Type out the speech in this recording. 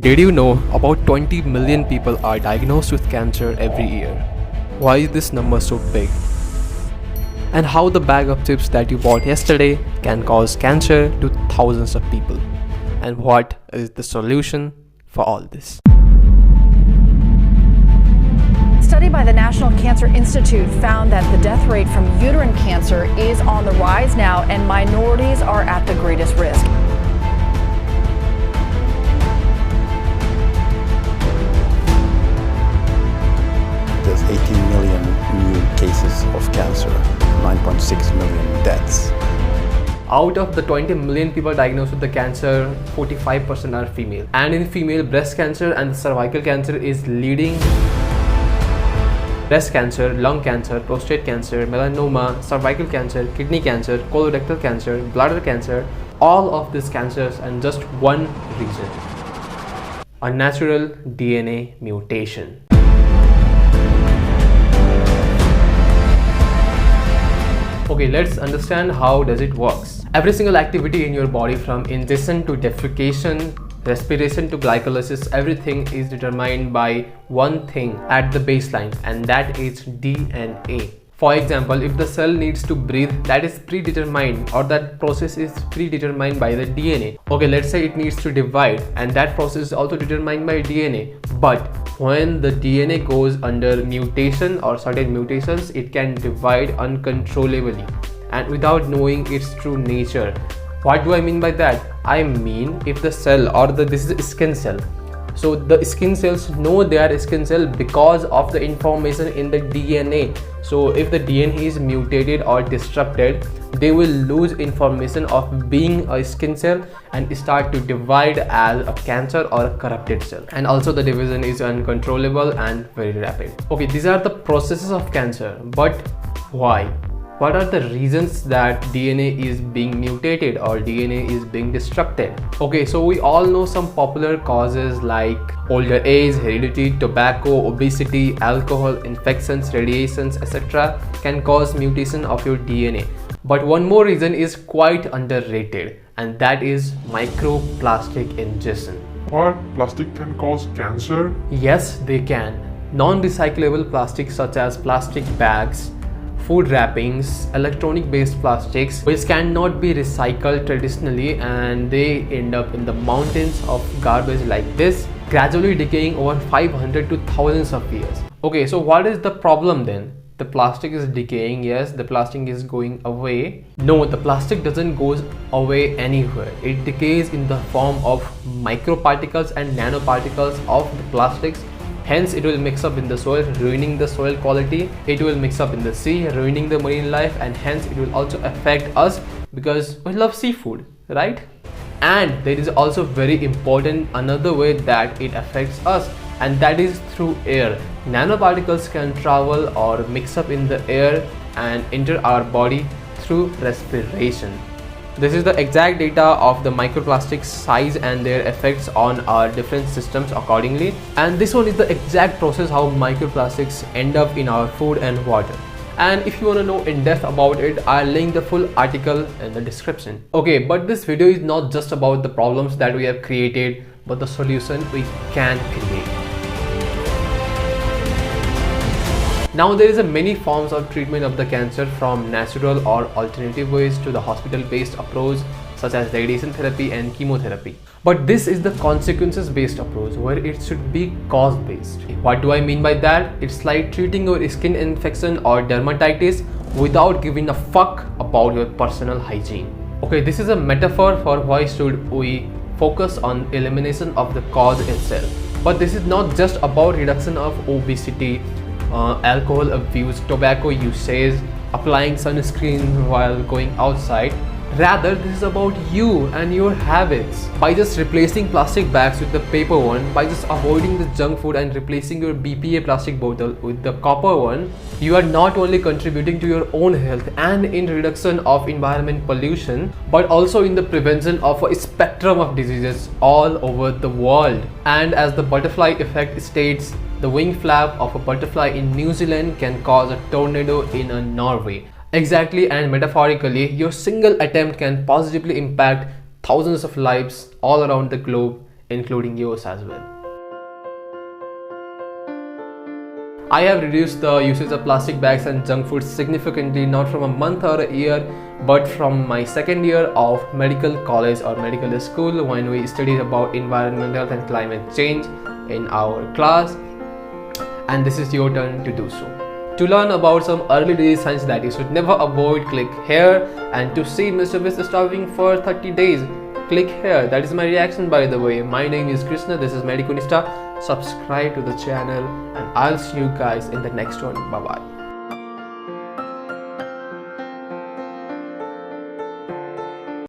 Did you know about 20 million people are diagnosed with cancer every year? Why is this number so big? And how the bag of chips that you bought yesterday can cause cancer to thousands of people? And what is the solution for all this? A study by the National Cancer Institute found that the death rate from uterine cancer is on the rise now, and minorities are at the greatest risk. There's 18 million new cases of cancer, 9.6 million deaths. Out of the 20 million people diagnosed with the cancer, 45% are female. And in female, breast cancer and cervical cancer is leading. Breast cancer, lung cancer, prostate cancer, melanoma, cervical cancer, kidney cancer, colorectal cancer, bladder cancer, all of these cancers, and just one reason: a natural DNA mutation. Okay, let's understand how does it works. Every single activity in your body, from ingestion to defecation, respiration to glycolysis, everything is determined by one thing at the baseline, and that is DNA. For example, if the cell needs to breathe, that is predetermined, or that process is predetermined by the DNA. Okay, let's say it needs to divide, and that process is also determined by DNA. But when the DNA goes under mutation or certain mutations, it can divide uncontrollably and without knowing its true nature. What do I mean by that? I mean, if the cell, or this is a skin cell, so the skin cells know they are a skin cell because of the information in the DNA. So if the DNA is mutated or disrupted, they will lose information of being a skin cell and start to divide as a cancer or a corrupted cell. And also the division is uncontrollable and very rapid. Okay, these are the processes of cancer, but why? What are the reasons that DNA is being mutated or DNA is being disrupted? Okay, so we all know some popular causes like older age, heredity, tobacco, obesity, alcohol, infections, radiations, etc. can cause mutation of your DNA. But one more reason is quite underrated, and that is microplastic ingestion. What? Plastic can cause cancer? Yes, they can. Non-recyclable plastics such as plastic bags, food wrappings, electronic based plastics, which cannot be recycled traditionally, and they end up in the mountains of garbage like this, gradually decaying over 500 to thousands of years. Okay, so what is the problem then? The plastic is decaying, yes, the plastic is going away. No, the plastic doesn't go away anywhere. It decays in the form of microparticles and nanoparticles of the plastics. Hence, it will mix up in the soil, ruining the soil quality. It will mix up in the sea, ruining the marine life, and hence it will also affect us because we love seafood, right? And there is also very important another way that it affects us, and that is through air. Nanoparticles can travel or mix up in the air and enter our body through respiration. This is the exact data of the microplastics size and their effects on our different systems accordingly. And this one is the exact process how microplastics end up in our food and water. And if you want to know in depth about it, I'll link the full article in the description. Okay, but this video is not just about the problems that we have created, but the solution we can create. Now there is a many forms of treatment of the cancer, from natural or alternative ways to the hospital-based approach such as radiation therapy and chemotherapy. But this is the consequences-based approach where it should be cause-based. What do I mean by that? It's like treating your skin infection or dermatitis without giving a fuck about your personal hygiene. Okay, this is a metaphor for why should we focus on elimination of the cause itself. But this is not just about reduction of obesity, alcohol abuse, tobacco usage, applying sunscreen while going outside. Rather, this is about you and your habits. By just replacing plastic bags with the paper one, by just avoiding the junk food and replacing your BPA plastic bottle with the copper one, you are not only contributing to your own health and in reduction of environment pollution, but also in the prevention of a spectrum of diseases all over the world. And as the butterfly effect states, the wing flap of a butterfly in New Zealand can cause a tornado in Norway. Exactly, and metaphorically, your single attempt can positively impact thousands of lives all around the globe including yours as well. I have reduced the usage of plastic bags and junk food significantly, not from a month or a year, but from my second year of medical college or medical school, when we studied about environmental and climate change in our class. And this is your turn to do so. To learn about some early disease signs that you should never avoid, click here. And to see Mr. Beast starving for 30 days, click here. That is my reaction, by the way. My name is Krishna. This is Medical Insta. Subscribe to the channel, and I'll see you guys in the next one. Bye bye.